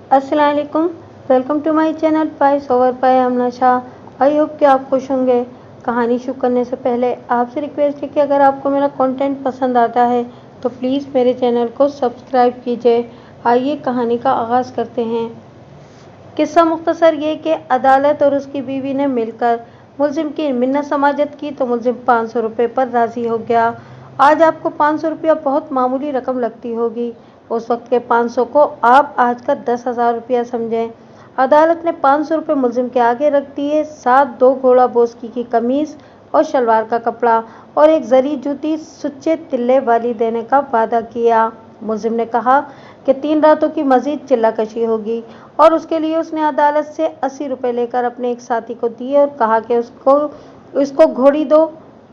अस्सलाम वालेकुम। Welcome to my channel voice over by Amna Shah. I hope कि आप खुश होंगे। कहानी शुरू करने से पहले आपसे रिक्वेस्ट है कि अगर आपको मेरा कंटेंट पसंद आता है तो प्लीज़ मेरे चैनल को सब्सक्राइब कीजिए। आइए कहानी का आगाज़ करते हैं। किस्सा मुख्तसर ये कि अदालत और उसकी बीवी ने मिलकर मुलजिम की मिन्नत समाजत की तो मुलजिम 500 रुपये पर राज़ी हो गया। आज आपको 500 रुपया बहुत मामूली रकम लगती होगी। उस वक्त के 500 को आप आज का 10,000 रुपया समझें। अदालत ने 500 रुपये मुलजिम के आगे रख दिए, साथ 2 घोड़ा बोस्की की कमीज़ और शलवार का कपड़ा और एक जरी जूती सुच्चे तिल्ले वाली देने का वादा किया। मुलजिम ने कहा कि 3 रातों की मजीद चिल्लाकशी होगी और उसके लिए उसने अदालत से 80 रुपये लेकर अपने एक साथी को दिए और कहा कि उसको घोड़ी दो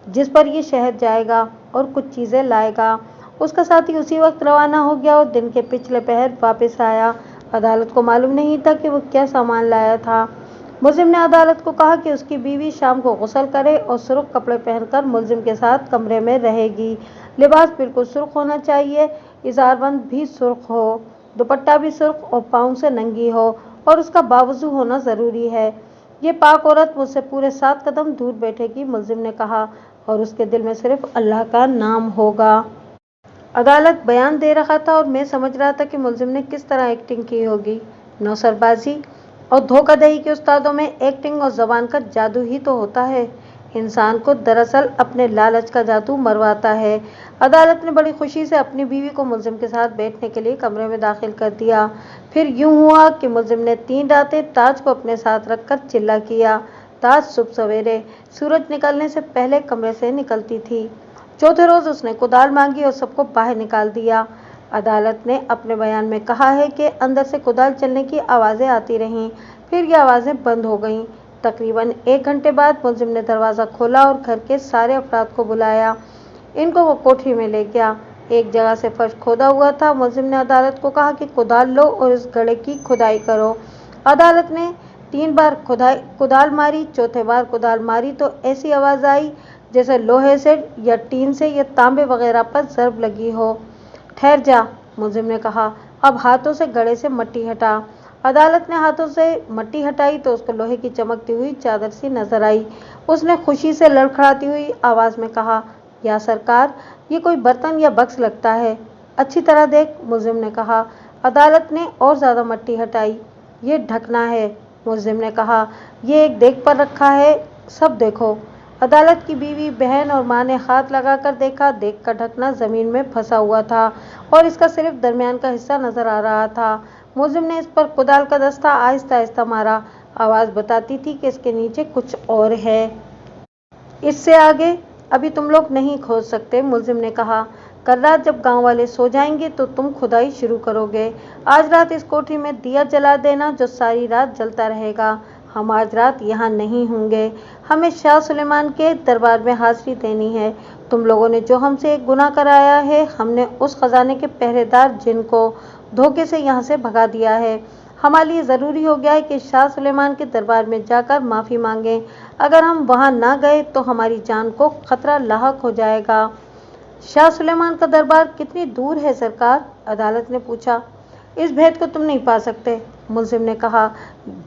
जिस पर ये शहर जाएगा और कुछ चीज़ें लाएगा। उसका साथी उसी वक्त रवाना हो गया और दिन के पिछले पहर वापस आया। अदालत को मालूम नहीं था कि वो क्या सामान लाया था। मुलजिम ने अदालत को कहा कि उसकी बीवी शाम को गुस्ल करे और सुर्ख कपड़े पहनकर मुलजिम के साथ कमरे में रहेगी। लिबास बिल्कुल सुर्ख होना चाहिए, इज़ारबंद भी सुर्ख हो, दुपट्टा भी सुर्ख और पाँव से नंगी हो और उसका बावजू होना ज़रूरी है। ये पाक औरत मुझसे पूरे 7 कदम दूर बैठेगी, मुलजिम ने कहा, और उसके दिल में सिर्फ अल्लाह का नाम होगा। अदालत बयान दे रहा था और मैं समझ रहा था कि मुलजिम ने किस तरह एक्टिंग की होगी। नौसरबाजी और धोखाधड़ी के उस्तादों में एक्टिंग और ज़बान का जादू ही तो होता है। इंसान को दरअसल अपने लालच का जादू मरवाता है। अदालत ने बड़ी खुशी से अपनी बीवी को मुलजिम के साथ बैठने के लिए कमरे में दाखिल कर दिया। फिर यूं हुआ कि मुलजिम ने 3 रातें ताज को अपने साथ रखकर चिल्ला किया। ताज सुबह सवेरे सूरज निकलने से पहले कमरे से निकलती थी। चौथे रोज उसने कुदाल मांगी और सबको बाहर निकाल दिया। अदालत ने अपने बयान में कहा है कि अंदर से कुदाल चलने की आवाज़ें आती रहीं, फिर ये आवाज़ें बंद हो गईं। तकरीबन 1 घंटे बाद मुलजिम ने दरवाज़ा खोला और घर के सारे अफराद को बुलाया। इनको वो कोठरी में ले गया। एक जगह से फर्श खोदा हुआ था। मुलजिम ने अदालत को कहा कि कुदाल लो और इस गड्ढे की खुदाई करो। अदालत ने 3 बार कुदाल मारी। चौथे बार कुदाल मारी तो ऐसी आवाज़ आई जैसे लोहे से या टीन से या तांबे वगैरह पर ज़रब लगी हो। ठहर जा, मुलजिम ने कहा, अब हाथों से गड्ढे से मिट्टी हटा। अदालत ने हाथों से मिट्टी हटाई तो उसको लोहे की चमकती हुई चादर सी नजर आई। उसने खुशी से लड़खड़ाती हुई आवाज़ में कहा, या सरकार, ये कोई बर्तन या बक्स लगता है, अच्छी तरह देख, मुलजिम ने कहा। अदालत ने और ज़्यादा मिट्टी हटाई। ये ढकना है, मुलजिम ने कहा, ये एक देख पर रखा है, सब देखो। अदालत की बीवी, बहन और माँ ने हाथ लगाकर देखा। देख का ढकना ज़मीन में फंसा हुआ था और इसका सिर्फ दरमियान का हिस्सा नजर आ रहा था। मुलजिम ने इस पर कुदाल का दस्ता आहिस्ता आहिस्ता मारा। आवाज़ बताती थी कि इसके नीचे कुछ और है। इससे आगे अभी तुम लोग नहीं खोद सकते, मुलजिम ने कहा। कल रात जब गांव वाले सो जाएंगे तो तुम खुदाई शुरू करोगे। आज रात इस कोठरी में दिया जला देना जो सारी रात जलता रहेगा। हम आज रात यहाँ नहीं होंगे। हमें शाह सुलेमान के दरबार में हाजिरी देनी है। तुम लोगों ने जो हमसे एक गुनाह कराया है, हमने उस खजाने के पहरेदार जिन को धोखे से यहाँ से भगा दिया है। हमारे लिए ज़रूरी हो गया है कि शाह सुलेमान के दरबार में जाकर माफ़ी मांगें। अगर हम वहाँ ना गए तो हमारी जान को खतरा लाहक हो जाएगा। शाह सुलेमान का दरबार कितनी दूर है सरकार? अदालत ने पूछा। इस भेद को तुम नहीं पा सकते, मुलजिम ने कहा।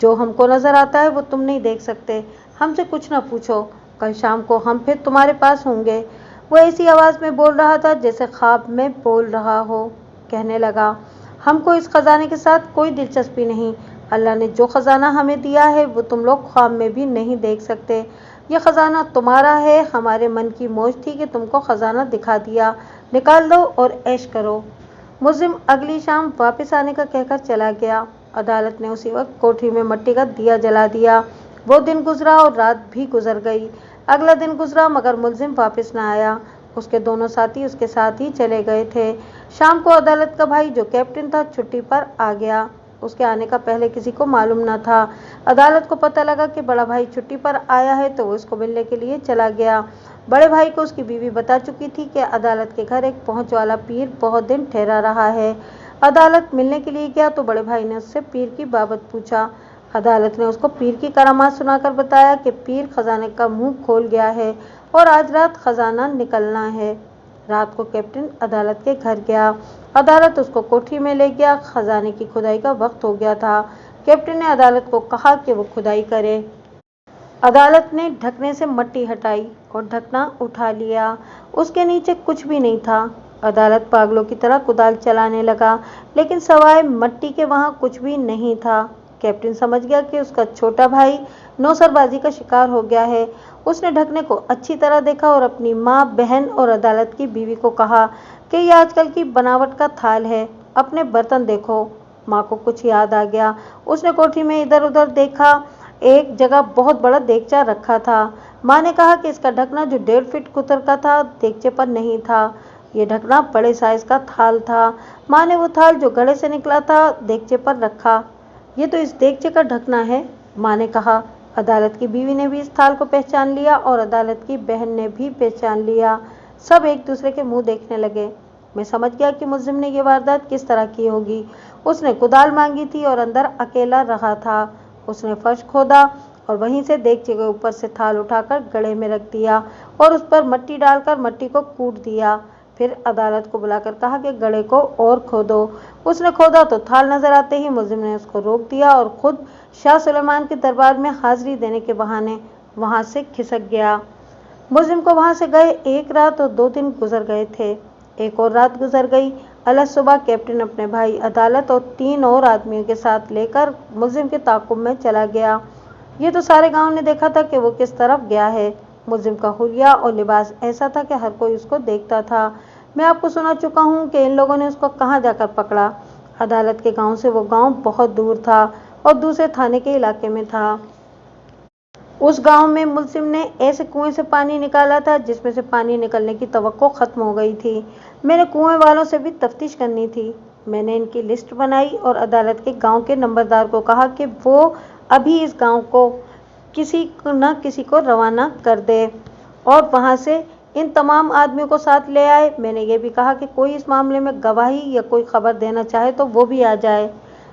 जो हमको नजर आता है वो तुम नहीं देख सकते। हमसे कुछ ना पूछो, कल शाम को हम फिर तुम्हारे पास होंगे। वो ऐसी आवाज़ में बोल रहा था जैसे ख्वाब में बोल रहा हो। कहने लगा, हमको इस खजाने के साथ कोई दिलचस्पी नहीं। अल्लाह ने जो खजाना हमें दिया है वो तुम लोग ख्वाब में भी नहीं देख सकते। ये खजाना तुम्हारा है। हमारे मन की मौज थी कि तुमको खजाना दिखा दिया। निकाल दो और ऐश करो। मुलजिम अगली शाम वापस आने का कहकर चला गया। अदालत ने उसी वक्त कोठरी में मिट्टी का दिया जला दिया। वो दिन गुजरा और रात भी गुजर गई। अगला दिन गुजरा मगर मुलजिम वापस न आया। उसके दोनों साथी उसके साथ ही चले गए थे। शाम को अदालत का भाई जो कैप्टन था छुट्टी पर आ गया। उसके आने का पहले किसी को मालूम न था। अदालत को पता लगा कि बड़ा भाई छुट्टी पर आया है तो वो इसको मिलने के लिए चला गया। बड़े भाई को उसकी बीवी बता चुकी थी कि अदालत के घर एक पहुंच वाला पीर बहुत दिन ठहरा रहा है। अदालत मिलने के लिए गया तो बड़े भाई ने उससे पीर की बाबत पूछा। अदालत ने उसको पीर की करामात सुनाकर बताया कि पीर खजाने का मुंह खोल गया है और आज रात खजाना निकलना है। रात को कैप्टन अदालत के घर गया। अदालत उसको कोठरी में ले गया। खजाने की खुदाई का वक्त हो गया था। कैप्टन ने अदालत को कहा कि वो खुदाई करे। अदालत ने ढकने से मट्टी हटाई और ढकना उठा लिया। उसके नीचे कुछ भी नहीं था। अदालत पागलों की तरह कुदाल चलाने लगा, लेकिन सवाए मट्टी के वहां कुछ भी नहीं था। कैप्टन समझ गया कि उसका छोटा भाई नौसरबाजी का शिकार हो गया है। उसने ढकने को अच्छी तरह देखा और अपनी माँ, बहन और अदालत की बीवी को कहा कि यह आजकल की बनावट का थाल है, अपने बर्तन देखो। माँ को कुछ याद आ गया। उसने कोठरी में इधर उधर देखा। एक जगह बहुत बड़ा देगचा रखा था। माँ ने कहा कि इसका ढकना जो 1.5 फीट कुतर का था, देगचे पर नहीं था। ये ढकना बड़े साइज का थाल था। माँ ने वो थाल जो घड़े से निकला था देगचे पर रखा। ये तो इस देगचे का ढकना है, माँ ने कहा। अदालत की बीवी ने भी इस थाल को पहचान लिया और अदालत की बहन ने भी पहचान लिया। सब एक दूसरे के मुंह देखने लगे। मैं समझ गया कि मुलजिम ने ये वारदात किस तरह की होगी। उसने कुदाल मांगी थी और अंदर अकेला रहा था। उसने फर्श खोदा और वहीं से देगचे के ऊपर से थाल उठाकर गड्ढे में रख दिया और उस पर मट्टी डालकर मट्टी को कूट दिया। फिर अदालत को बुलाकर कहा कि गड्ढे को और खोदो। उसने खोदा तो थाल नजर आते ही मुलजिम ने उसको रोक दिया और खुद शाह सुलेमान के दरबार में हाजिरी देने के बहाने वहां से खिसक गया। मुलजिम को वहां से गए 1 रात और 2 दिन गुजर गए थे। एक और रात गुजर गई। अलग सुबह कैप्टन अपने भाई अदालत और 3 और आदमियों के साथ लेकर मुलजिम के ताक़ुब में चला गया। ये तो सारे गांव ने देखा था कि वो किस तरफ गया है। मुलजिम का हुलिया और लिबास ऐसा था कि हर कोई उसको देखता था। मैं आपको सुना चुका हूँ कि इन लोगों ने उसको कहाँ जाकर पकड़ा। अदालत के गांव से वो गांव बहुत दूर था और दूसरे थाने के इलाके में था। उस गांव में मुलजिम ने ऐसे कुएं से पानी निकाला था जिसमें से पानी निकलने की तवक्को खत्म हो गई थी। मैंने कुएं वालों से भी तफ्तीश करनी थी। मैंने इनकी लिस्ट बनाई और अदालत के गांव के नंबरदार को कहा कि वो अभी इस गांव को किसी न किसी को रवाना कर दे और वहां से इन तमाम आदमियों को साथ ले आए। मैंने ये भी कहा कि कोई इस मामले में गवाही या कोई खबर देना चाहे तो वो भी आ जाए।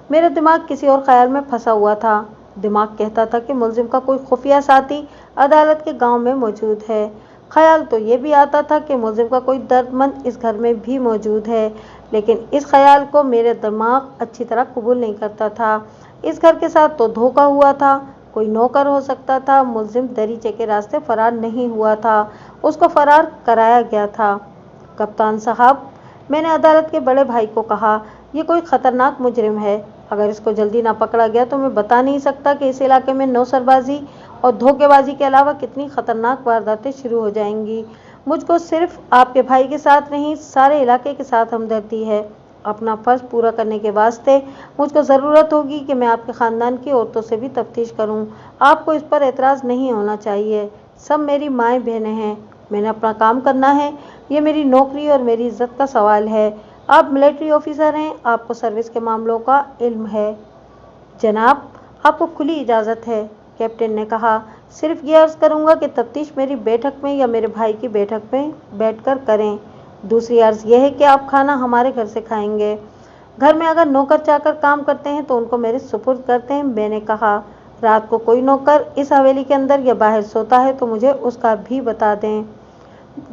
मेरा दिमाग किसी और ख्याल में फंसा हुआ था। दिमाग कहता था कि मुलजिम का कोई खुफिया साथी अदालत के गांव में मौजूद है। ख्याल तो ये भी आता था कि मुलजिम का कोई दर्दमंद इस घर में भी मौजूद है, लेकिन इस ख्याल को मेरे दिमाग अच्छी तरह कबूल नहीं करता था। इस घर के साथ तो धोखा हुआ था। कोई नौकर हो सकता था। मुलजिम दरीचे के रास्ते फरार नहीं हुआ था, उसको फरार कराया गया था। कप्तान साहब, मैंने अदालत के बड़े भाई को कहा, ये कोई खतरनाक मुजरिम है। अगर इसको जल्दी ना पकड़ा गया तो मैं बता नहीं सकता कि इस इलाके में नौसरबाजी और धोखेबाजी के अलावा कितनी खतरनाक वारदातें शुरू हो जाएंगी। मुझको सिर्फ आपके भाई के साथ नहीं, सारे इलाके के साथ हमदर्दी है। अपना फर्ज पूरा करने के वास्ते मुझको ज़रूरत होगी कि मैं आपके ख़ानदान की औरतों से भी तफ्तीश करूं। आपको इस पर एतराज़ नहीं होना चाहिए। सब मेरी माएँ बहनें हैं। मैंने अपना काम करना है। ये मेरी नौकरी और मेरी इज्जत का सवाल है। आप मिलिट्री ऑफिसर हैं, आपको सर्विस के मामलों का इल्म है। जनाब, आपको खुली इजाज़त है, कैप्टन ने कहा। सिर्फ ये अर्ज़ करूँगा कि तफ्तीश मेरी बैठक में या मेरे भाई की बैठक में बैठकर करें। दूसरी अर्ज़ यह है कि आप खाना हमारे घर से खाएंगे। घर में अगर नौकर चाकर काम करते हैं तो उनको मेरे सुपुर्द करते हैं। मैंने कहा, रात को कोई नौकर इस हवेली के अंदर या बाहर सोता है तो मुझे उसका भी बता दें।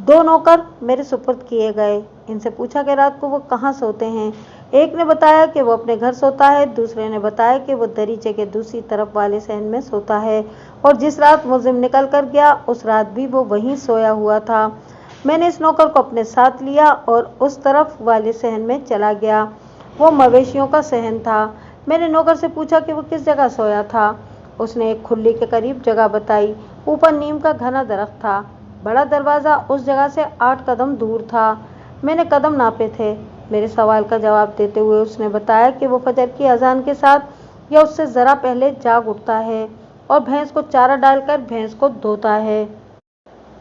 2 नौकर मेरे सुपुर्द किए गए। इनसे पूछा कि रात को वो कहाँ सोते हैं। एक ने बताया कि वो अपने घर सोता है, दूसरे ने बताया कि वो दरीचे के दूसरी तरफ वाले सहन में सोता है और जिस रात मुलजिम निकल कर गया उस रात भी वो वहीं सोया हुआ था। मैंने इस नौकर को अपने साथ लिया और उस तरफ वाले सहन में चला गया। वो मवेशियों का सहन था। मैंने नौकर से पूछा कि वो किस जगह सोया था। उसने एक खुली के करीब जगह बताई। ऊपर नीम का घना दरख्त था। बड़ा दरवाज़ा उस जगह से 8 कदम दूर था। मैंने कदम नापे थे। मेरे सवाल का जवाब देते हुए उसने बताया कि वो फजर की अजान के साथ या उससे ज़रा पहले जाग उठता है और भैंस को चारा डालकर भैंस को धोता है।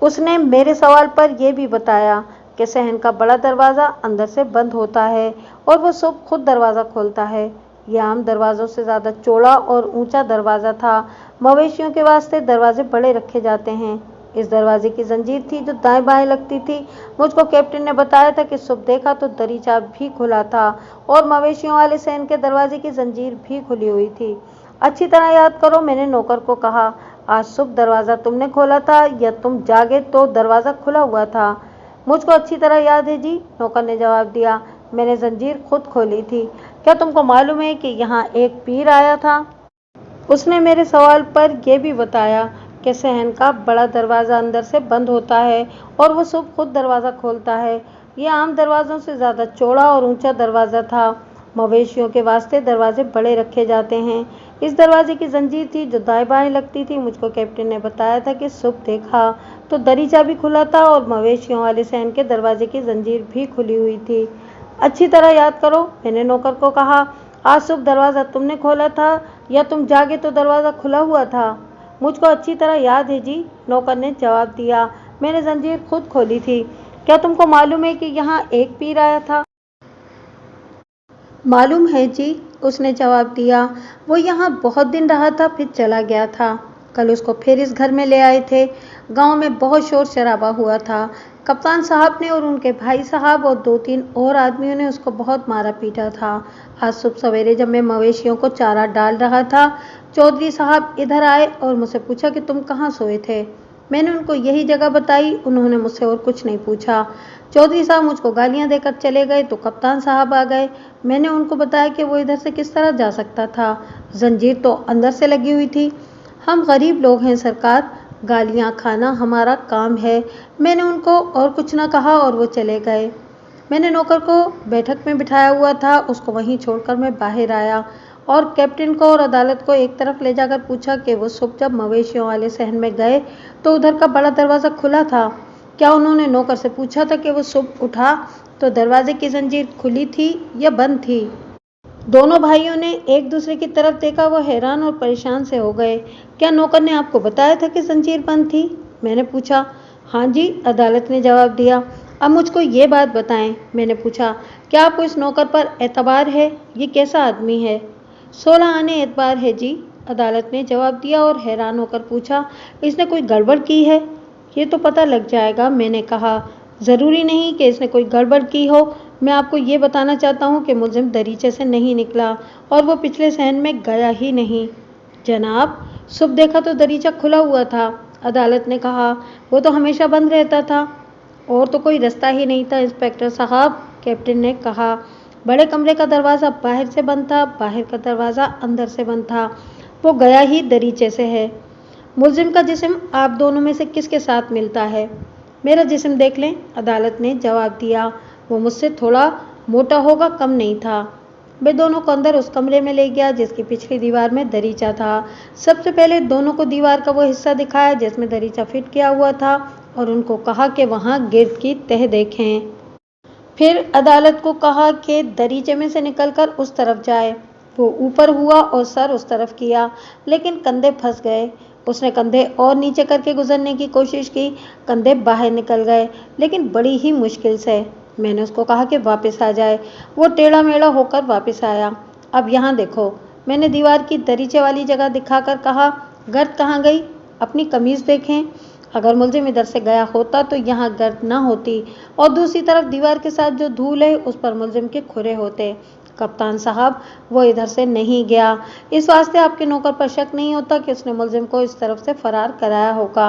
उसने मेरे सवाल पर यह भी बताया कि सहन का बड़ा दरवाज़ा अंदर से बंद होता है और वो सुबह खुद दरवाज़ा खोलता है। यह आम दरवाज़ों से ज़्यादा चौड़ा और ऊंचा दरवाज़ा था। मवेशियों के वास्ते दरवाजे बड़े रखे जाते हैं। इस दरवाजे की जंजीर थी जो दाएं बाएं लगती थी। मुझको कैप्टन ने बताया था कि सुबह देखा तो दरीचा भी खुला था और मवेशियों वाले सहन के दरवाजे की जंजीर भी खुली हुई थी। अच्छी तरह याद करो, मैंने नौकर को कहा, आज सुबह दरवाज़ा तुमने खोला था या तुम जागे तो दरवाज़ा खुला हुआ था। मुझको अच्छी तरह याद है जी, नौकर ने जवाब दिया। मैंने जंजीर खुद खोली थी। क्या तुमको मालूम है कि यहाँ एक पीर आया था? उसने मेरे सवाल पर यह भी बताया कि सहन का बड़ा दरवाज़ा अंदर से बंद होता है और वो सुबह खुद दरवाज़ा खोलता है। ये आम दरवाज़ों से ज़्यादा चौड़ा और ऊंचा दरवाज़ा था। मवेशियों के वास्ते दरवाजे बड़े रखे जाते हैं। इस दरवाजे की जंजीर थी जो दाएं बाएं लगती थी। मुझको कैप्टन ने बताया था कि सुबह देखा तो दरीचा भी खुला था और मवेशियों वाले सहन के दरवाजे की जंजीर भी खुली हुई थी। अच्छी तरह याद करो, मैंने नौकर को कहा। आज सुबह दरवाज़ा तुमने खोला था या तुम जागे तो दरवाज़ा खुला हुआ था? मुझको अच्छी तरह याद है जी, नौकर ने जवाब दिया। मैंने जंजीर खुद खोली थी। क्या तुमको मालूम है कि यहाँ एक पीर आया था? मालूम है जी, उसने जवाब दिया। वो यहाँ बहुत दिन रहा था, फिर चला गया था। कल उसको फिर इस घर में ले आए थे। गांव में बहुत शोर शराबा हुआ था। कप्तान साहब ने और उनके भाई साहब और 2-3 और आदमियों ने उसको बहुत मारा पीटा था। आज सुबह सवेरे जब मैं मवेशियों को चारा डाल रहा था, चौधरी साहब इधर आए और मुझसे पूछा कि तुम कहाँ सोए थे। मैंने उनको यही जगह बताई। उन्होंने मुझसे और कुछ नहीं पूछा। चौधरी साहब मुझको गालियां देकर चले गए तो कप्तान साहब आ गए। मैंने उनको बताया कि वो इधर से किस तरह जा सकता था, जंजीर तो अंदर से लगी हुई थी। हम गरीब लोग हैं सरकार, गालियां खाना हमारा काम है। मैंने उनको और कुछ न कहा और वो चले गए। मैंने नौकर को बैठक में बिठाया हुआ था, उसको वहीं छोड़कर मैं बाहर आया और कैप्टन को और अदालत को एक तरफ ले जाकर पूछा कि वो सुबह जब मवेशियों वाले सहन में गए तो उधर का बड़ा दरवाज़ा खुला था। क्या उन्होंने नौकर से पूछा था कि वो सुबह उठा तो दरवाजे की जंजीर खुली थी या बंद थी? दोनों भाइयों ने एक दूसरे की तरफ देखा। वो हैरान और परेशान से हो गए। क्या नौकर ने आपको बताया था कि जंजीर बंद थी? मैंने पूछा। हाँ जी, अदालत ने जवाब दिया। अब मुझको ये बात बताएं, मैंने पूछा। क्या आपको इस नौकर पर एतबार है? ये कैसा आदमी है? 16 आने एतबार है जी, अदालत ने जवाब दिया और हैरान होकर पूछा, इसने कोई गड़बड़ की है? ये तो पता लग जाएगा, मैंने कहा। ज़रूरी नहीं कि इसने कोई गड़बड़ की हो। मैं आपको ये बताना चाहता हूँ कि मुलजिम दरीचे से नहीं निकला और वो पिछले सहन में गया ही नहीं। जनाब, सुबह देखा तो दरीचा खुला हुआ था, अदालत ने कहा। वो तो हमेशा बंद रहता था। और तो कोई रास्ता ही नहीं था इंस्पेक्टर साहब, कैप्टन ने कहा। बड़े कमरे का दरवाज़ा बाहर से बंद था, बाहर का दरवाज़ा अंदर से बंद था। वो गया ही दरीचे से है। मुलजिम का जिस्म आप दोनों में से किसके साथ मिलता है? मेरा जिस्म देख लें, अदालत ने जवाब दिया। वो मुझसे थोड़ा मोटा होगा, कम नहीं था। मैं दोनों को अंदर उस कमरे में ले गया जिसकी पिछली दीवार में दरीचा था। सबसे पहले दोनों को दीवार का वो हिस्सा दिखाया जिसमें दरीचा फिट किया हुआ था और उनको कहा कि वहाँ गिर्द की तह देखें। फिर अदालत को कहा कि दरीचे में से निकलकर उस तरफ जाए। वो ऊपर हुआ और सर उस तरफ किया, लेकिन कंधे फंस गए। उसने कंधे और नीचे करके गुजरने की कोशिश की। कंधे बाहर निकल गए, लेकिन बड़ी ही मुश्किल से। मैंने उसको कहा कि वापस आ जाए। वो टेढ़ा मेढ़ा होकर वापस आया। अब यहाँ देखो, मैंने दीवार की दरीचे वाली जगह दिखाकर कहा। गर्द कहाँ गई? अपनी कमीज़ देखें। अगर मुलजिम इधर से गया होता तो यहाँ गर्द ना होती और दूसरी तरफ दीवार के साथ जो धूल है उस पर मुलजिम के खुरे होते। कप्तान साहब, वो इधर से नहीं गया। इस वास्ते आपके नौकर पर शक नहीं होता कि उसने मुलजिम को इस तरफ से फरार कराया होगा।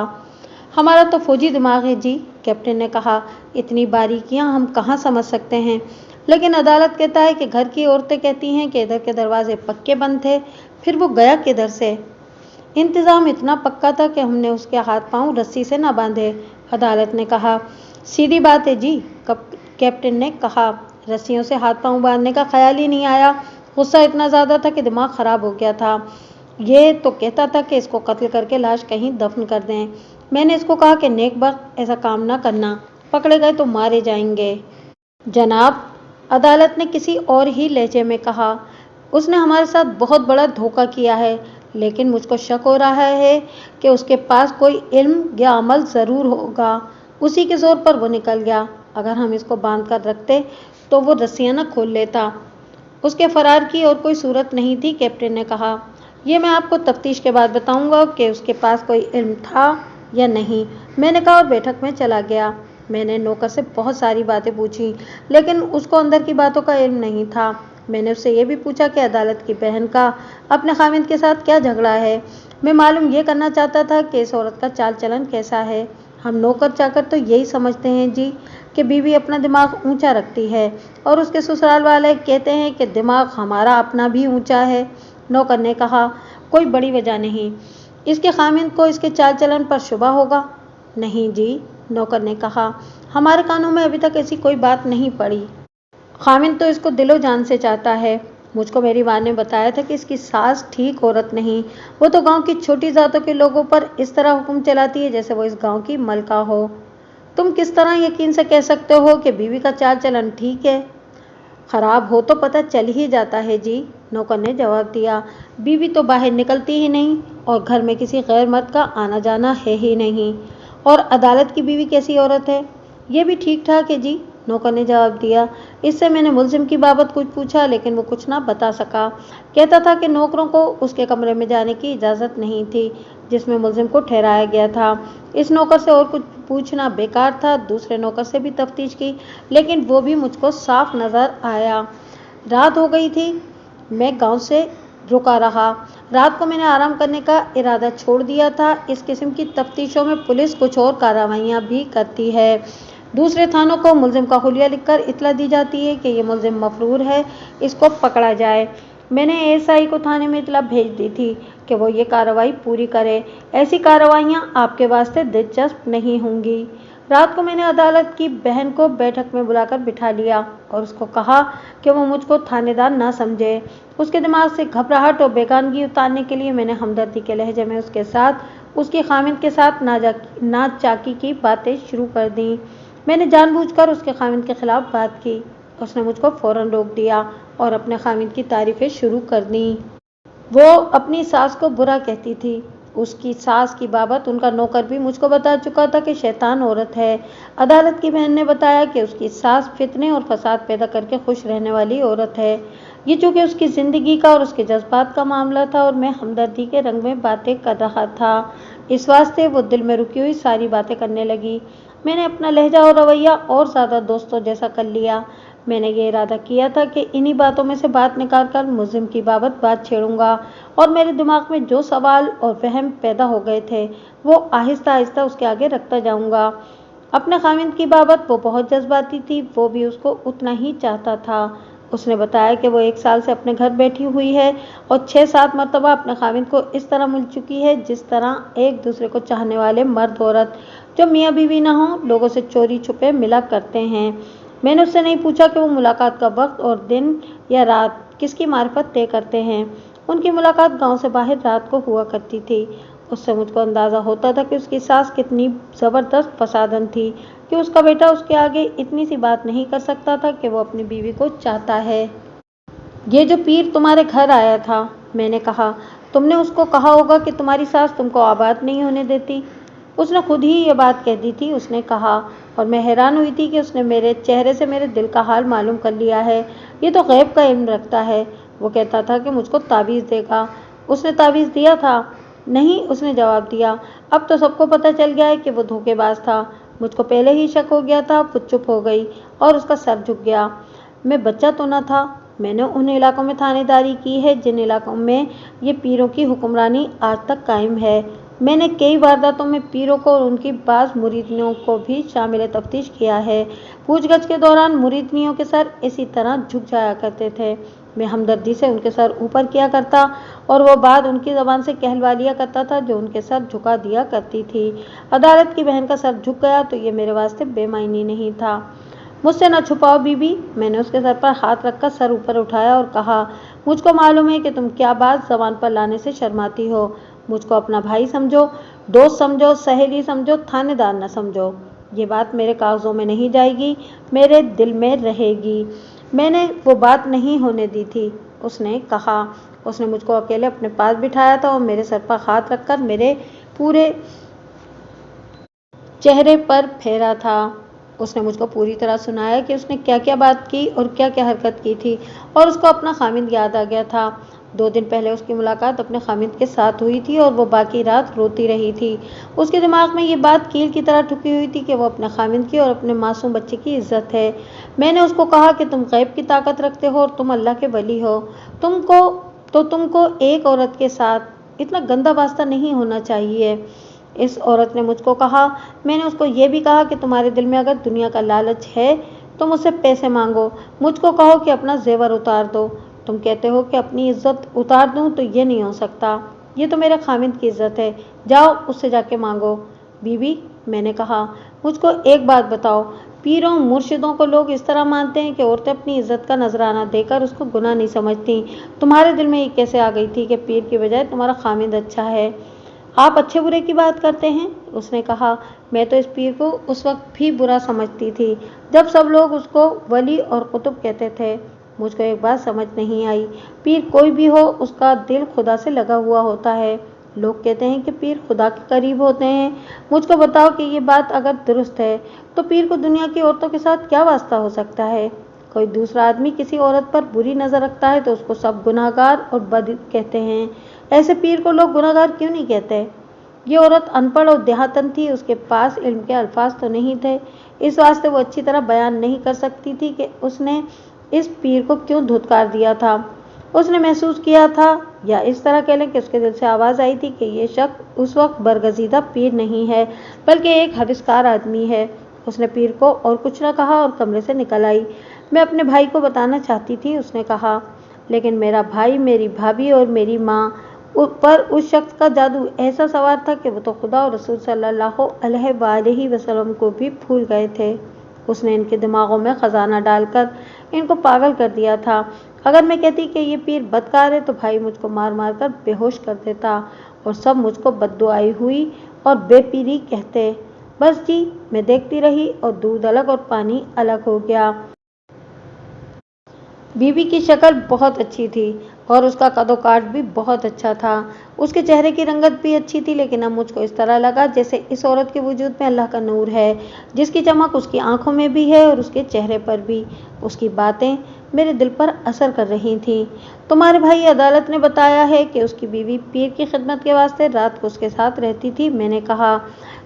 हमारा तो फौजी दिमाग है जी, कैप्टन ने कहा। इतनी बारीकियां हम कहाँ समझ सकते हैं। लेकिन अदालत कहता है कि घर की औरतें कहती हैं कि इधर के दरवाजे पक्के बंद थे। फिर वो गया किधर से? इंतज़ाम इतना पक्का था कि हमने उसके हाथ पांव रस्सी से न बांधे, अदालत ने कहा। सीधी बात है जी, कैप्टन ने कहा। रस्सियों से हाथ पांव बांधने का ख्याल ही नहीं आया। गुस्सा इतना ज़्यादा था कि दिमाग ख़राब हो गया था। ये तो कहता था कि इसको कत्ल करके लाश कहीं दफन कर दें। मैंने इसको कहा कि नेक वक्त ऐसा काम ना करना, पकड़े गए तो मारे जाएंगे। जनाब, अदालत ने किसी और ही लहजे में कहा, उसने हमारे साथ बहुत बड़ा धोखा किया है, लेकिन मुझको शक हो रहा है कि उसके पास कोई इल्म या अमल ज़रूर होगा। उसी के ज़ोर पर वो निकल गया। अगर हम इसको बांध कर रखते तो वो रस्सियाँ न खोल लेता। उसके फरार की और कोई सूरत नहीं थी, कैप्टन ने कहा। ये मैं आपको तफ्तीश के बाद बताऊंगा कि उसके पास कोई इल्म था या नहीं, मैंने कहा और बैठक में चला गया। मैंने नौकर से बहुत सारी बातें पूछी, लेकिन उसको अंदर की बातों का इल्म नहीं था। मैंने उससे ये भी पूछा कि अदालत की बहन का अपने खामिद के साथ क्या झगड़ा है। मैं मालूम ये करना चाहता था कि इस औरत का चाल चलन कैसा है। हम नौकर चाकर तो यही समझते हैं जी कि बीवी अपना दिमाग ऊंचा रखती है और उसके ससुराल वाले कहते हैं कि दिमाग हमारा अपना भी ऊंचा है। नौकर ने कहा, कोई बड़ी वजह नहीं, इसके खामिंद को इसके चाल चलन पर शुबा होगा। नहीं जी, नौकर ने कहा, हमारे कानों में अभी तक ऐसी कोई बात नहीं पड़ी। खामिंद तो इसको दिलो जान से चाहता है। मुझको मेरी माँ ने बताया था कि इसकी सास ठीक औरत नहीं, वो तो गांव की छोटी जातों के लोगों पर इस तरह हुक्म चलाती है जैसे वो इस गांव की मलका हो। तुम किस तरह यकीन से कह सकते हो कि बीवी का चाल चलन ठीक है? खराब हो तो पता चल ही जाता है जी, नौकर ने जवाब दिया। बीवी तो बाहर निकलती ही नहीं और घर में किसी गैर मर्द का आना जाना है ही नहीं। और अदालत की बीवी कैसी औरत है? ये भी ठीक ठाक है जी, नौकर ने जवाब दिया। इससे मैंने मुलजिम की बाबत कुछ पूछा लेकिन वो कुछ ना बता सका। कहता था कि नौकरों को उसके कमरे में जाने की इजाज़त नहीं थी जिसमें मुलजिम को ठहराया गया था। इस नौकर से और कुछ पूछना बेकार था। दूसरे नौकर से भी तफ्तीश की लेकिन वो भी मुझको साफ नज़र आया। रात हो गई थी, मैं गांव से रुका रहा। रात को मैंने आराम करने का इरादा छोड़ दिया था। इस किस्म की तफ्तीशों में पुलिस कुछ और कार्रवाइयाँ भी करती है। दूसरे थानों को मुलजिम का हुलिया लिखकर इतला दी जाती है कि ये मुलजिम मफरूर है, इसको पकड़ा जाए। मैंने एएसआई को थाने में इतला भेज दी थी कि वो ये कार्रवाई पूरी करे। ऐसी कार्रवाइयाँ आपके वास्ते दिलचस्प नहीं होंगी। रात को मैंने अदालत की बहन को बैठक में बुलाकर बिठा लिया और उसको कहा कि वो मुझको थानेदार ना समझे। उसके दिमाग से घबराहट और बेगानगी उतारने के लिए मैंने हमदर्दी के लहजे में उसके साथ उसकी खामिद के साथ नाचाकी की बातें शुरू कर दी। मैंने जानबूझकर उसके खामिद के खिलाफ बात की। उसने मुझको फौरन रोक दिया और अपने खामिद की तारीफें शुरू कर दी। वो अपनी सास को बुरा कहती थी। उसकी सास की बाबत उनका नौकर भी मुझको बता चुका था कि शैतान औरत है। अदालत की बहन ने बताया कि उसकी सास फितने और फसाद पैदा करके खुश रहने वाली औरत है। ये चूँकि उसकी ज़िंदगी का और उसके जज्बात का मामला था और मैं हमदर्दी के रंग में बातें कर रहा था, इस वास्ते वो दिल में रुकी हुई सारी बातें करने लगी। मैंने अपना लहजा और रवैया और ज़्यादा दोस्तों जैसा कर लिया। मैंने ये इरादा किया था कि इन्हीं बातों में से बात निकाल कर मुलजिम की बात छेड़ूंगा और मेरे दिमाग में जो सवाल और वहम पैदा हो गए थे वो आहिस्ता आहिस्ता उसके आगे रखता जाऊंगा। अपने खामिद की बाबत वो बहुत जज्बाती थी, वो भी उसको उतना ही चाहता था। उसने बताया कि वो 1 साल से अपने घर बैठी हुई है और 6-7 मरतबा अपने खामिद को इस तरह मिल चुकी है जिस तरह एक दूसरे को चाहने वाले मर्द औरत जो मियाँ बीवी ना हो लोगों से चोरी छुपे मिला करते हैं। मैंने उससे नहीं पूछा कि वो मुलाकात का वक्त और दिन या रात किसकी मार्फत तय करते हैं। उनकी मुलाकात गांव से बाहर रात को हुआ करती थी। उससे मुझको अंदाज़ा होता था कि उसकी सास कितनी ज़बरदस्त फसादन थी कि उसका बेटा उसके आगे इतनी सी बात नहीं कर सकता था कि वो अपनी बीवी को चाहता है। ये जो पीर तुम्हारे घर आया था, मैंने कहा, तुमने उसको कहा होगा कि तुम्हारी सास तुमको आबाद नहीं होने देती। उसने खुद ही ये बात कह दी थी, उसने कहा, और मैं हैरान हुई थी कि उसने मेरे चेहरे से मेरे दिल का हाल मालूम कर लिया है। ये तो गैब का इल्म रखता है। वो कहता था कि मुझको तावीज़ देगा। उसने तावीज़ दिया था? नहीं, उसने जवाब दिया। अब तो सबको पता चल गया है कि वो धोखेबाज था। मुझको पहले ही शक हो गया था। वो चुप हो गई और उसका सर झुक गया। मैं बच्चा तो न था। मैंने उन इलाकों में थानेदारी की है जिन इलाकों में ये पीरों की हुक्मरानी आज तक कायम है। मैंने कई वारदातों में पीरों को और उनकी बाज़ मुरीदनियों को भी शामिल तफ्तीश किया है। पूछगछ के दौरान मुरीदनियों के सर इसी तरह झुक जाया करते थे। मैं हमदर्दी से उनके सर ऊपर किया करता और वो बात उनकी ज़बान से कहलवा लिया करता था जो उनके सर झुका दिया करती थी। अदालत की बहन का सर झुक गया तो ये मेरे वास्ते बेमायनी नहीं था। मुझसे न छुपाओ बीबी। मैंने उसके सर पर हाथ रखकर सर ऊपर उठाया और कहा, मुझको मालूम है कि तुम क्या बात ज़बान पर लाने से शर्माती हो। मुझको अपना भाई समझो, दोस्त समझो, सहेली समझो, थानेदार न समझो। ये बात मेरे कागज़ों में नहीं जाएगी, मेरे दिल में रहेगी। मैंने वो बात नहीं होने दी थी, उसने कहा। उसने मुझको अकेले अपने पास बिठाया था और मेरे सर पर हाथ रखकर मेरे पूरे चेहरे पर फेरा था। उसने मुझको पूरी तरह सुनाया कि उसने क्या क्या बात की और क्या क्या हरकत की थी और उसको अपना खामिद याद आ गया था। 2 दिन पहले उसकी मुलाकात अपने खामिद के साथ हुई थी और वो बाकी रात रोती रही थी। उसके दिमाग में ये बात कील की तरह ठुकी हुई थी कि वो अपने खामिद की और अपने मासूम बच्चे की इज्जत है। मैंने उसको कहा कि तुम गैब की ताकत रखते हो और तुम अल्लाह के वली हो। तुमको एक औरत के साथ इतना गंदा वास्ता नहीं होना चाहिए। इस औरत ने मुझको कहा। मैंने उसको ये भी कहा कि तुम्हारे दिल में अगर दुनिया का लालच है तो मुझसे पैसे मांगो, मुझको कहो कि अपना जेवर उतार दो। तुम कहते हो कि अपनी इज्जत उतार दूं, तो ये नहीं हो सकता। ये तो मेरे खामिद की इज्जत है, जाओ उससे जाके मांगो। बीबी, मैंने कहा, मुझको एक बात बताओ, पीरों मुर्शिदों को लोग इस तरह मानते हैं कि औरतें अपनी इज्जत का नजराना देकर उसको गुनाह नहीं समझती। तुम्हारे दिल में ये कैसे आ गई थी कि पीर की बजाय तुम्हारा खामिद अच्छा है? आप अच्छे बुरे की बात करते हैं? उसने कहा। मैं तो इस पीर को उस वक्त भी बुरा समझती थी जब सब लोग उसको वली और कुतुब कहते थे। मुझको एक बात समझ नहीं आई, पीर कोई भी हो उसका दिल खुदा से लगा हुआ होता है। लोग कहते हैं कि पीर खुदा के करीब होते हैं। मुझको बताओ कि ये बात अगर दुरुस्त है तो पीर को दुनिया की औरतों के साथ क्या वास्ता हो सकता है? कोई दूसरा आदमी किसी औरत पर बुरी नजर रखता है तो उसको सब गुनाहगार और बद कहते हैं। ऐसे पीर को लोग गुनाहगार क्यों नहीं कहते? ये औरत अनपढ़ और देहातन थी, उसके पास इल्म के अल्फाज तो नहीं थे, इस वास्ते वो अच्छी तरह बयान नहीं कर सकती थी कि उसने इस पीर को क्यों धुतकार दिया था। उसने महसूस किया था, या इस तरह कह लें कि उसके दिल से आवाज़ आई थी कि ये शख्स उस वक्त बरगजीदा पीर नहीं है बल्कि एक हविस्कार आदमी है। उसने पीर को और कुछ न कहा और कमरे से निकल आई। मैं अपने भाई को बताना चाहती थी, उसने कहा, लेकिन मेरा भाई, मेरी भाभी और मेरी माँ पर उस शख्स का जादू ऐसा सवार था कि वो तो खुदा और रसूल सल्लल्लाहु अलैहि वसल्लम को भी भूल गए थे। उसने इनके दिमागों में खजाना डालकर इनको पागल कर दिया था। अगर मैं कहती कि ये पीर बदकार है तो भाई मुझको मार मार कर बेहोश कर देता और सब मुझको बद्दुआई हुई और बेपीरी कहते। बस जी, मैं देखती रही और दूध अलग और पानी अलग हो गया। बीबी की शक्ल बहुत अच्छी थी और उसका कदोकाठ भी बहुत अच्छा था। उसके चेहरे की रंगत भी अच्छी थी, लेकिन अब मुझको इस तरह लगा जैसे इस औरत के वजूद में अल्लाह का नूर है, जिसकी चमक उसकी आंखों में भी है और उसके चेहरे पर भी। उसकी बातें मेरे दिल पर असर कर रही थीं। तुम्हारे भाई अदालत ने बताया है कि उसकी बीवी पीर की खिदमत के वास्ते रात को उसके साथ रहती थी। मैंने कहा,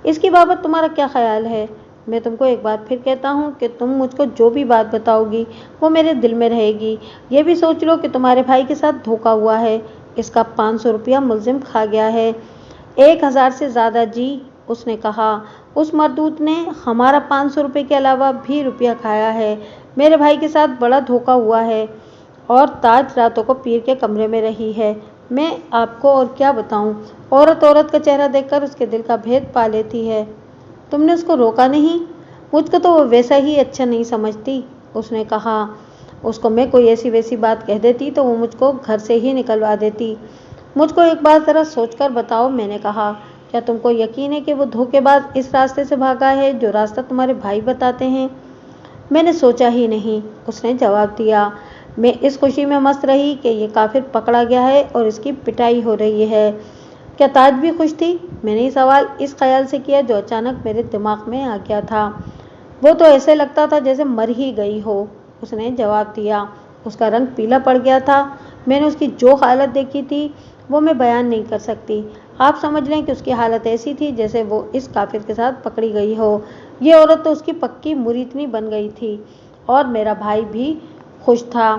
इसकी बाबत तुम्हारा क्या ख्याल है? मैं तुमको एक बार फिर कहता हूँ कि तुम मुझको जो भी बात बताओगी वो मेरे दिल में रहेगी। ये भी सोच लो कि तुम्हारे भाई के साथ धोखा हुआ है, इसका 500 रुपया मुलजिम खा गया है। 1000 से ज़्यादा जी, उसने कहा। उस मरदूत ने हमारा 500 रुपये के अलावा भी रुपया खाया है। मेरे भाई के साथ बड़ा धोखा हुआ है और ताज रातों को पीर के कमरे में रही है। मैं आपको और क्या बताऊं? औरत औरत का चेहरा देखकर उसके दिल का भेद पा लेती है। तुमने उसको रोका नहीं? मुझको तो वो वैसा ही अच्छा नहीं समझती, उसने कहा। उसको मैं कोई ऐसी वैसी बात कह देती तो वो मुझको घर से ही निकलवा देती। मुझको एक बात ज़रा सोचकर बताओ, मैंने कहा। क्या तुमको यकीन है कि वो धोखेबाज इस रास्ते से भागा है जो रास्ता तुम्हारे भाई बताते हैं? मैंने सोचा ही नहीं, उसने जवाब दिया। मैं इस खुशी में मस्त रही कि ये काफिर पकड़ा गया है और इसकी पिटाई हो रही है। क्या ताज भी खुश थी? मैंने ये सवाल इस ख्याल से किया जो अचानक मेरे दिमाग में आ गया था। वो तो ऐसे लगता था जैसे मर ही गई हो, उसने जवाब दिया। उसका रंग पीला पड़ गया था। मैंने उसकी जो हालत देखी थी वो मैं बयान नहीं कर सकती। आप समझ लें कि उसकी हालत ऐसी थी जैसे वो इस काफिर के साथ पकड़ी गई हो। ये औरत तो उसकी पक्की मुरीदनी बन गई थी और मेरा भाई भी खुश था।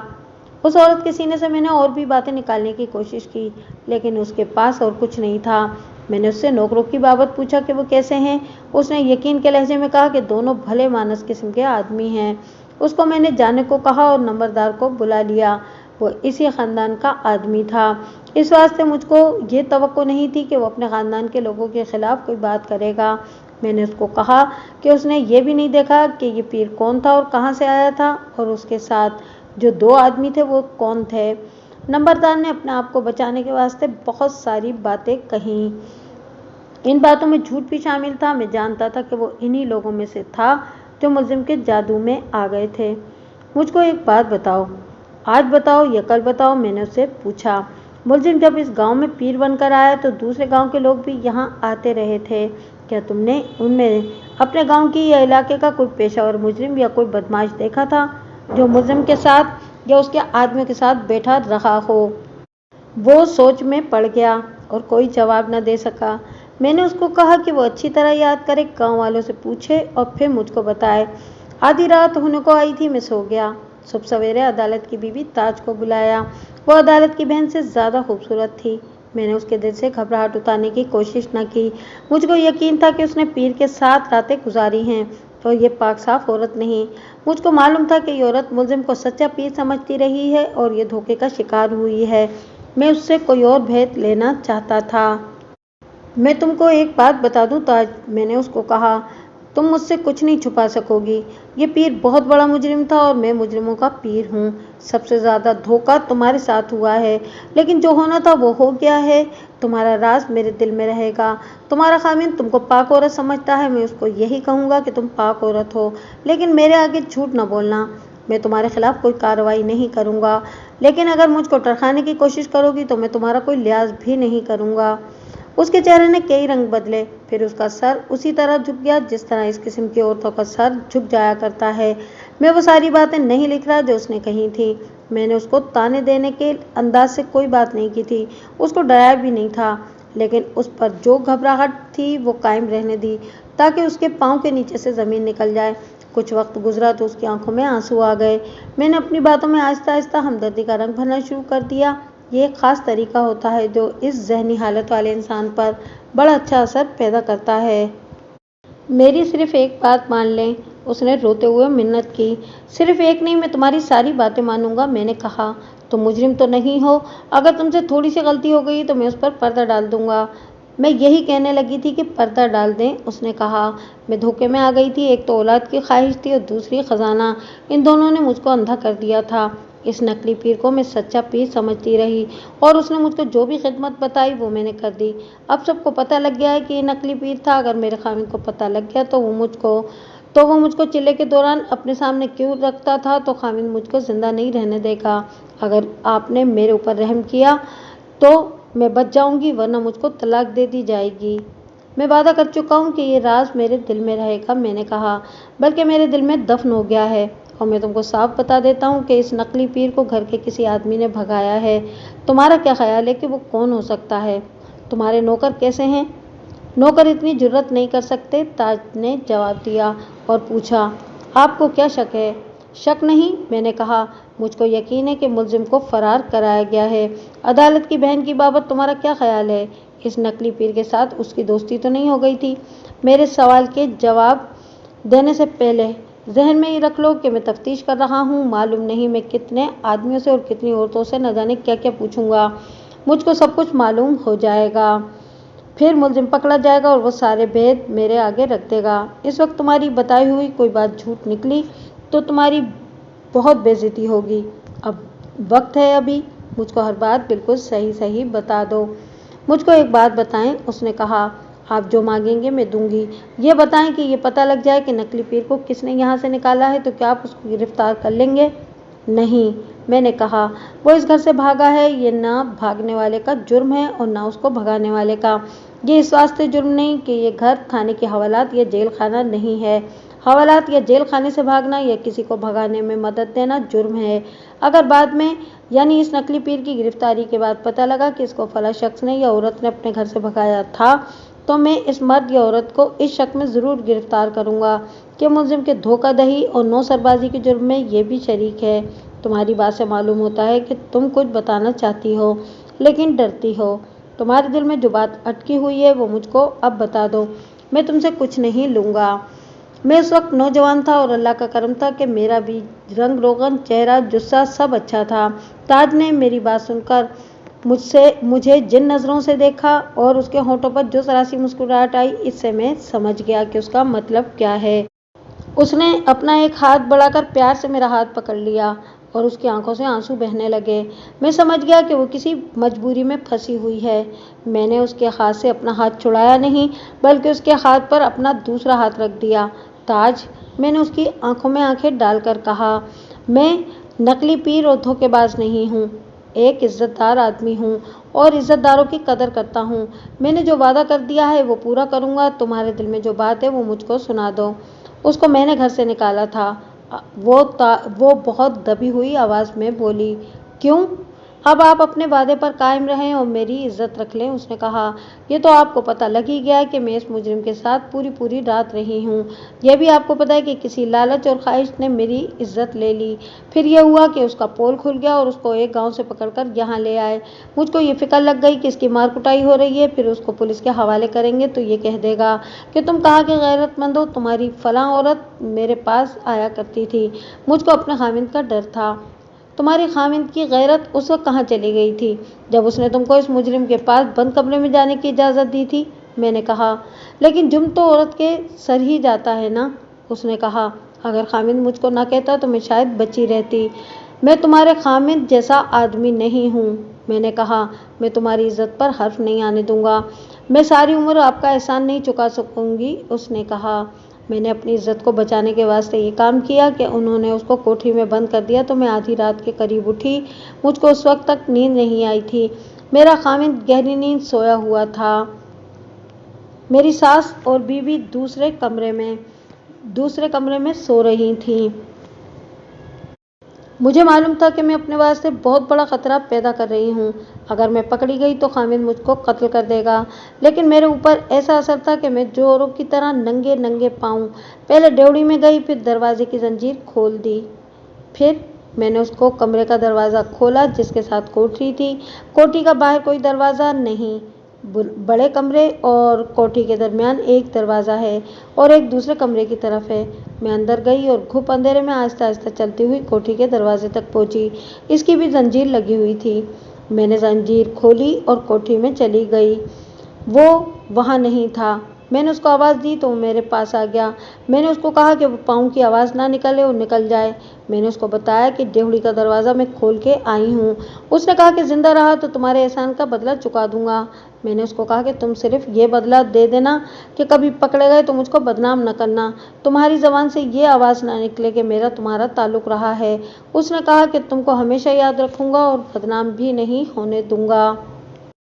उस औरत के सीने से मैंने और भी बातें निकालने की कोशिश की, लेकिन उसके पास और कुछ नहीं था। मैंने उससे नौकरों की बाबत पूछा कि वो कैसे हैं। उसने यकीन के लहजे में कहा कि दोनों भले मानस किस्म के आदमी हैं। उसको मैंने जाने को कहा और नंबरदार को बुला लिया। वो इसी ख़ानदान का आदमी था। इस वास्ते मुझको ये तवक्को नहीं थी कि वो अपने ख़ानदान के लोगों के ख़िलाफ़ कोई बात करेगा। मैंने उसको कहा कि उसने ये भी नहीं देखा कि ये पीर कौन था और कहाँ से आया था, और उसके साथ जो 2 आदमी थे वो कौन थे। नंबरदार ने अपने आप को बचाने के वास्ते बहुत सारी बातें कहीं। इन बातों में झूठ भी शामिल था। मैं जानता था कि वो इन्हीं लोगों में से था जो मुलजिम के जादू में आ गए थे। मुझको एक बात बताओ, आज बताओ या कल बताओ, मैंने उससे पूछा। मुलजिम जब इस गांव में पीर बनकर आया तो दूसरे गांव के लोग भी यहाँ आते रहे थे। क्या तुमने उनमें अपने गांव की या इलाके का कोई पेशावर मुजरिम या कोई बदमाश देखा था जो मुलजिम के साथ या उसके आदमियों के साथ बैठा रहा हो? वो सोच में पड़ गया और कोई जवाब न दे सका। मैंने उसको कहा कि वो अच्छी तरह याद करे, गांव वालों से पूछे और फिर मुझको बताए। आधी रात होने को आई थी, मैं सो गया। सुबह सवेरे अदालत की बीवी ताज को बुलाया। वो अदालत की बहन से ज़्यादा खूबसूरत थी। मैंने उसके दिल से घबराहट उतारने की कोशिश न की। मुझको यकीन था कि उसने पीर के साथ रातें गुजारी हैं और ये पाक साफ औरत नहीं। मुझको मालूम था कि ये औरत मुलजिम को सच्चा पीर समझती रही है और ये धोखे का शिकार हुई है। मैं उससे कोई और भेद लेना चाहता था। मैं तुमको एक बात बता दूं ताज, मैंने उसको कहा, तुम मुझसे कुछ नहीं छुपा सकोगी। ये पीर बहुत बड़ा मुजरिम था और मैं मुजरिमों का पीर हूँ। सबसे ज़्यादा धोखा तुम्हारे साथ हुआ है, लेकिन जो होना था वो हो गया है। तुम्हारा राज मेरे दिल में रहेगा। तुम्हारा खामिन तुमको पाक औरत समझता है, मैं उसको यही कहूँगा कि तुम पाक औरत हो, लेकिन मेरे आगे झूठ न बोलना। मैं तुम्हारे खिलाफ कोई कार्रवाई नहीं करूँगा, लेकिन अगर मुझको टरखाने की कोशिश करोगी तो मैं तुम्हारा कोई लिहाज भी नहीं करूँगा। उसके चेहरे ने कई रंग बदले, फिर उसका सर उसी तरह झुक गया जिस तरह इस किस्म की औरतों का सर झुक जाया करता है। मैं वो सारी बातें नहीं लिख रहा जो उसने कही थी। मैंने उसको ताने देने के अंदाज से कोई बात नहीं की थी, उसको डराया भी नहीं था, लेकिन उस पर जो घबराहट थी वो कायम रहने दी ताकि उसके पाँव के नीचे से ज़मीन निकल जाए। कुछ वक्त गुजरा तो उसकी आंखों में आंसू आ गए। मैंने अपनी बातों में आहिस्ता आहिस्ता हमदर्दी का रंग भरना शुरू कर दिया। ये एक ख़ास तरीका होता है जो इस ज़हनी हालत वाले इंसान पर बड़ा अच्छा असर पैदा करता है। मेरी सिर्फ एक बात मान लें, उसने रोते हुए मिन्नत की। सिर्फ एक नहीं, मैं तुम्हारी सारी बातें मानूंगा, मैंने कहा। तुम मुजरिम तो नहीं हो, अगर तुमसे थोड़ी सी गलती हो गई तो मैं उस पर पर्दा डाल दूंगा। मैं यही कहने लगी थी कि पर्दा डाल दें, उसने कहा। मैं धोखे में आ गई थी। एक तो औलाद की ख्वाहिश थी और दूसरी खजाना। इन दोनों ने मुझको अंधा कर दिया था। इस नकली पीर को मैं सच्चा पीर समझती रही और उसने मुझको जो भी खिदमत बताई वो मैंने कर दी। अब सबको पता लग गया है कि ये नकली पीर था। अगर मेरे खामिन को पता लग गया तो वो मुझको चिल्ले के दौरान अपने सामने क्यों रखता था, तो खामिन मुझको जिंदा नहीं रहने देगा। अगर आपने मेरे ऊपर रहम किया तो मैं बच जाऊंगी, वरना मुझको तलाक दे दी जाएगी। मैं वादा कर चुका हूँ कि ये राज मेरे दिल में रहेगा, मैंने कहा, बल्कि मेरे दिल में दफन हो गया है। और मैं तुमको साफ बता देता हूँ कि इस नकली पीर को घर के किसी आदमी ने भगाया है। तुम्हारा क्या ख्याल है कि वो कौन हो सकता है? तुम्हारे नौकर कैसे हैं? नौकर इतनी जुर्रत नहीं कर सकते, ताज ने जवाब दिया और पूछा, आपको क्या शक है? शक नहीं, मैंने कहा, मुझको यकीन है कि मुलजिम को फरार कराया गया है। अदालत की बहन की बाबत तुम्हारा क्या ख्याल है? इस नकली पीर के साथ उसकी दोस्ती तो नहीं हो गई थी? मेरे सवाल के जवाब देने से पहले जहन में ही रख लो कि मैं तफ्तीश कर रहा हूँ। मालूम नहीं मैं कितने आदमियों से और कितनी औरतों से न जाने क्या क्या पूछूंगा। मुझको सब कुछ मालूम हो जाएगा, फिर मुलजिम पकड़ा जाएगा और वो सारे भेद मेरे आगे रख देगा। इस वक्त तुम्हारी बताई हुई कोई बात झूठ निकली तो तुम्हारी बहुत बेइज्जती होगी। अब वक्त है अभी, मुझको हर बात बिल्कुल सही सही बता दो। मुझको एक बात बताएं, उसने कहा। आप जो मांगेंगे मैं दूंगी। ये बताएं कि ये पता लग जाए कि नकली पीर को किसने यहाँ से निकाला है तो क्या आप उसको गिरफ्तार कर लेंगे? नहीं, मैंने कहा, वो इस घर से भागा है। ये ना भागने वाले का जुर्म है और ना उसको भगाने वाले का। ये इस वास्ते जुर्म नहीं कि ये घर थाने की हवालात या जेल खाना नहीं है। हवालात या जेल खाने से भागना या किसी को भगाने में मदद देना जुर्म है। अगर बाद में, यानी इस नकली पीर की गिरफ्तारी के बाद पता लगा कि इसको फला शख्स ने या औरत ने अपने घर से भगाया था, तो मैं इस मर्द या औरत को इस शक में ज़रूर गिरफ्तार करूंगा कि मुलजिम के धोखाधड़ी और नौसरबाजी के जुर्म में ये भी शरीक है। तुम्हारी बात से मालूम होता है कि तुम कुछ बताना चाहती हो लेकिन डरती हो। तुम्हारे दिल में जो बात अटकी हुई है वो मुझको अब बता दो। मैं तुमसे कुछ नहीं लूँगा। मैं उस वक्त नौजवान था और अल्लाह का करम था कि मेरा भी रंग रोगन, चेहरा, जुस्सा सब अच्छा था। ताज ने मेरी बात सुनकर मुझे जिन नज़रों से देखा और उसके होंठों पर जो जरा सी मुस्कुराहट आई, इससे मैं समझ गया कि उसका मतलब क्या है। उसने अपना एक हाथ बढ़ाकर प्यार से मेरा हाथ पकड़ लिया और उसकी आंखों से आंसू बहने लगे। मैं समझ गया कि वो किसी मजबूरी में फंसी हुई है। मैंने उसके हाथ से अपना हाथ छुड़ाया नहीं, बल्कि उसके हाथ पर अपना दूसरा हाथ रख दिया। ताज, मैंने उसकी आंखों में आंखें डालकर कहा, मैं नकली पीर और धोखेबाज नहीं हूँ। एक इज्जतदार आदमी हूँ और इज्जतदारों की कदर करता हूँ। मैंने जो वादा कर दिया है वो पूरा करूँगा। तुम्हारे दिल में जो बात है वो मुझको सुना दो। उसको मैंने घर से निकाला था। वो बहुत दबी हुई आवाज़ में बोली, क्यों? अब आप अपने वादे पर कायम रहें और मेरी इज्जत रख लें। उसने कहा, ये तो आपको पता लग ही गया कि मैं इस मुजरिम के साथ पूरी पूरी रात रही हूँ। यह भी आपको पता है कि किसी लालच और ख्वाहिश ने मेरी इज्जत ले ली। फिर यह हुआ कि उसका पोल खुल गया और उसको एक गांव से पकड़कर यहाँ ले आए। मुझको ये फिक्र लग गई कि इसकी मार कुटाई हो रही है, फिर उसको पुलिस के हवाले करेंगे तो ये कह देगा कि तुम कहाँ के गैरतमंद हो, तुम्हारी फलां औरत मेरे पास आया करती थी। मुझको अपने खामिद का डर था। तुम्हारी खामिद की गैरत उस वक्त कहाँ चली गई थी जब उसने तुमको इस मुजरिम के पास बंद कमरे में जाने की इजाज़त दी थी? मैंने कहा, लेकिन जुर्म तो औरत के सर ही जाता है ना। उसने कहा, अगर खामिद मुझको ना कहता तो मैं शायद बची रहती। मैं तुम्हारे खामिद जैसा आदमी नहीं हूँ। मैंने कहा, मैं तुम्हारी इज्जत पर हर्फ नहीं आने दूंगा। मैं सारी उम्र आपका एहसान नहीं चुका सकूंगी। उसने कहा, मैंने अपनी इज्जत को बचाने के वास्ते ये काम किया कि उन्होंने उसको कोठरी में बंद कर दिया तो मैं आधी रात के करीब उठी। मुझको उस वक्त तक नींद नहीं आई थी। मेरा खामिद गहरी नींद सोया हुआ था। मेरी सास और बीवी दूसरे कमरे में सो रही थीं। मुझे मालूम था कि मैं अपने वास्ते बहुत बड़ा खतरा पैदा कर रही हूँ। अगर मैं पकड़ी गई तो खामिद मुझको कत्ल कर देगा। लेकिन मेरे ऊपर ऐसा असर था कि मैं जोरों की तरह नंगे नंगे पाँव पहले ड्योढ़ी में गई, फिर दरवाजे की जंजीर खोल दी। फिर मैंने उसको कमरे का दरवाज़ा खोला जिसके साथ कोठरी थी। कोठरी का बाहर कोई दरवाज़ा नहीं। बड़े कमरे और कोठरी के दरमियान एक दरवाज़ा है और एक दूसरे कमरे की तरफ है। मैं अंदर गई और घुप अंधेरे में आहिस्ता आहिस्ता चलती हुई कोठरी के दरवाजे तक पहुंची। इसकी भी जंजीर लगी हुई थी। मैंने जंजीर खोली और कोठरी में चली गई। वो वहाँ नहीं था। मैंने उसको आवाज़ दी तो वो मेरे पास आ गया। मैंने उसको कहा कि वो पाँव की आवाज़ ना निकले और निकल जाए। मैंने उसको बताया कि ड्योढ़ी का दरवाज़ा मैं खोल के आई हूँ। उसने कहा कि जिंदा रहा तो तुम्हारे एहसान का बदला चुका दूंगा। मैंने उसको कहा कि तुम सिर्फ ये बदला दे देना कि कभी पकड़े गए तो मुझको बदनाम न करना। तुम्हारी ज़बान से ये आवाज़ ना निकले कि मेरा तुम्हारा ताल्लुक़ रहा है। उसने कहा कि तुमको हमेशा याद रखूंगा और बदनाम भी नहीं होने दूंगा।